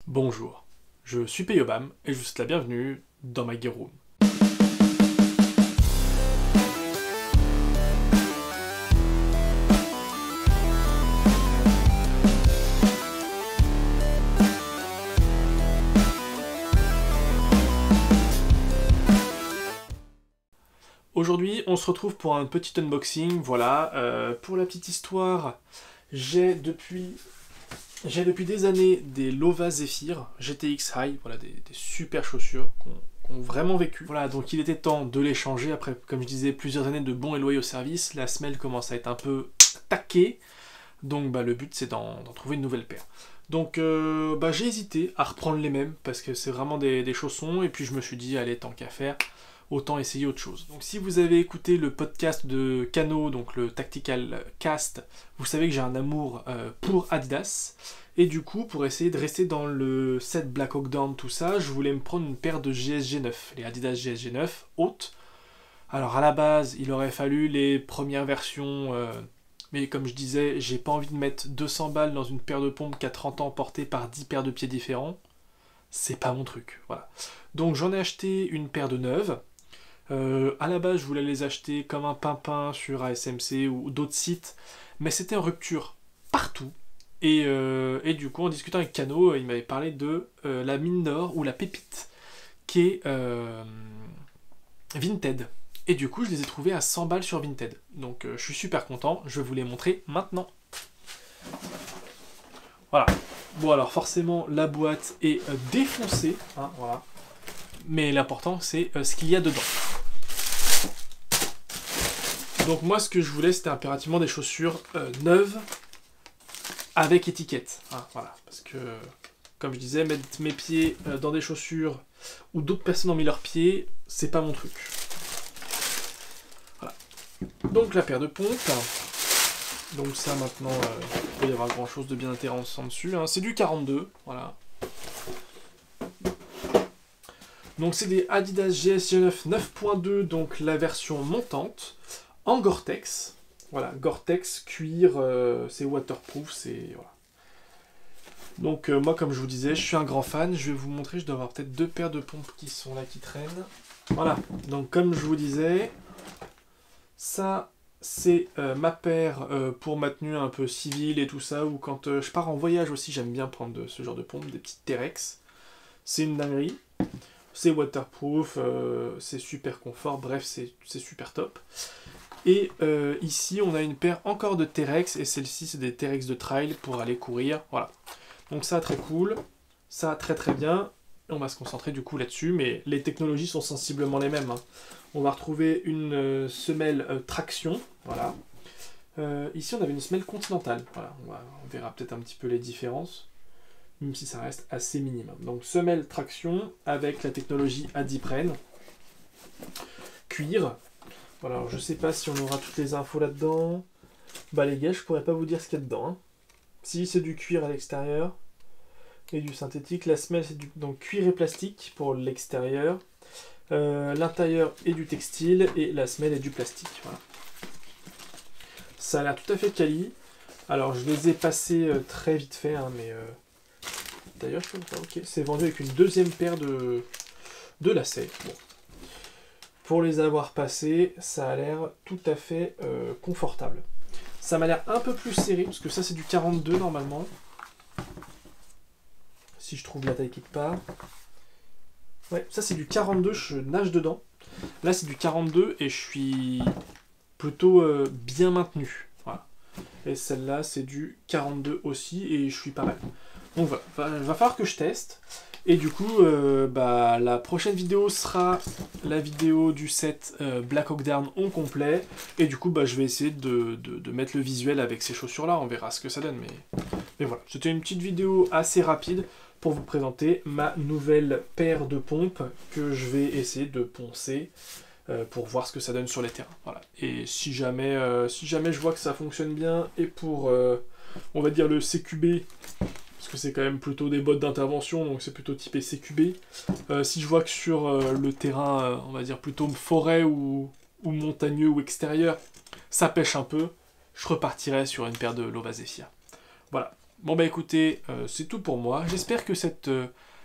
Bonjour, je suis Peyobam et je vous souhaite la bienvenue dans ma Gear Room. Aujourd'hui, on se retrouve pour un petit unboxing, voilà. Pour la petite histoire, j'ai depuis des années des Lova Zephyr GTX High, voilà, des super chaussures qui ont vraiment vécu. Voilà, donc il était temps de les changer après, comme je disais, plusieurs années de bons et loyaux services. La semelle commence à être un peu taquée, donc le but c'est d'en trouver une nouvelle paire. Donc j'ai hésité à reprendre les mêmes, parce que c'est vraiment des chaussons, et puis je me suis dit, allez, tant qu'à faire, autant essayer autre chose. Donc si vous avez écouté le podcast de Kano, donc le Tactical Cast, vous savez que j'ai un amour pour Adidas. Et du coup, pour essayer de rester dans le set Black Hawk Down, tout ça, je voulais me prendre une paire de GSG 9, les Adidas GSG 9 hautes. Alors à la base, il aurait fallu les premières versions, mais comme je disais, j'ai pas envie de mettre 200 balles dans une paire de pompes qui a 30 ans portée par 10 paires de pieds différents. C'est pas mon truc, voilà. Donc j'en ai acheté une paire de neuves. À la base, je voulais les acheter comme un pimpin sur ASMC ou d'autres sites, mais c'était en rupture partout. Et du coup, en discutant avec Kano, il m'avait parlé de la mine d'or ou la pépite, qui est Vinted. Et du coup, je les ai trouvés à 100 balles sur Vinted. Donc je suis super content, je vais vous les montrer maintenant. Voilà. Bon alors forcément, la boîte est défoncée, hein, voilà. Mais l'important, c'est ce qu'il y a dedans. Donc moi, ce que je voulais, c'était impérativement des chaussures neuves avec étiquette. Hein, voilà, parce que, comme je disais, mettre mes pieds dans des chaussures où d'autres personnes ont mis leurs pieds, c'est pas mon truc. Voilà. Donc la paire de pompes. Donc ça, maintenant, il peut y avoir grand chose de bien intéressant dessus. Hein. C'est du 42, voilà. Donc c'est des Adidas GSG 9 9.2, donc la version montante, en Gore-Tex. Voilà, Gore-Tex, cuir, c'est waterproof, c'est... Voilà. Donc moi, comme je vous disais, je suis un grand fan. Je vais vous montrer, je dois avoir peut-être deux paires de pompes qui sont là, qui traînent. Voilà, donc comme je vous disais, ça, c'est ma paire pour ma tenue un peu civile et tout ça, ou quand je pars en voyage aussi, j'aime bien prendre ce genre de pompes, des petites Terex. C'est une dinguerie. C'est waterproof, c'est super confort, bref, c'est super top. Et ici, on a une paire encore de Terex, et celle-ci, c'est des Terex de trail pour aller courir, voilà. Donc ça, très cool, ça, très très bien. On va se concentrer du coup là-dessus, mais les technologies sont sensiblement les mêmes. Hein. On va retrouver une semelle traction, voilà. Ici, on avait une semelle continentale, voilà. On verra peut-être un petit peu les différences, même si ça reste assez minime. Donc semelle traction avec la technologie Adipren, cuir. Voilà, alors je sais pas si on aura toutes les infos là-dedans. Les gars, je pourrais pas vous dire ce qu'il y a dedans. Hein. Si c'est du cuir à l'extérieur et du synthétique, la semelle c'est donc cuir et plastique pour l'extérieur. L'intérieur est du textile et la semelle est du plastique. Voilà. Ça a l'air tout à fait quali. Alors je les ai passés très vite fait, hein, mais d'ailleurs je peux pas. Ok, c'est vendu avec une deuxième paire de lacets. Bon. Pour les avoir passés, ça a l'air tout à fait confortable. Ça m'a l'air un peu plus serré, parce que ça c'est du 42 normalement. Si je trouve la taille quelque part. Ouais, ça c'est du 42, je nage dedans. Là c'est du 42 et je suis plutôt bien maintenu. Voilà. Et celle-là c'est du 42 aussi et je suis pas mal. Donc voilà, va falloir que je teste. Et du coup, la prochaine vidéo sera la vidéo du set Black Hawk Down en complet. Et du coup, je vais essayer de mettre le visuel avec ces chaussures-là. On verra ce que ça donne. Mais voilà, c'était une petite vidéo assez rapide pour vous présenter ma nouvelle paire de pompes que je vais essayer de poncer pour voir ce que ça donne sur les terrains. Voilà. Et si jamais je vois que ça fonctionne bien, et pour, on va dire, le CQB... parce que c'est quand même plutôt des bottes d'intervention, donc c'est plutôt typé CQB. Si je vois que sur le terrain, on va dire plutôt forêt ou montagneux ou extérieur, ça pêche un peu, je repartirai sur une paire de Lova Zephyr. Voilà. Bon bah écoutez, c'est tout pour moi. J'espère que cette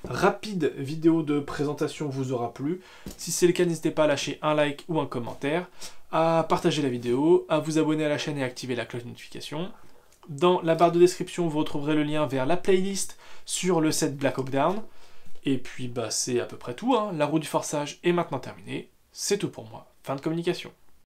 rapide vidéo de présentation vous aura plu. Si c'est le cas, n'hésitez pas à lâcher un like ou un commentaire, à partager la vidéo, à vous abonner à la chaîne et à activer la cloche de notification. Dans la barre de description, vous retrouverez le lien vers la playlist sur le set Black Hawk Down. Et puis bah c'est à peu près tout, hein. La roue du forçage est maintenant terminée. C'est tout pour moi. Fin de communication.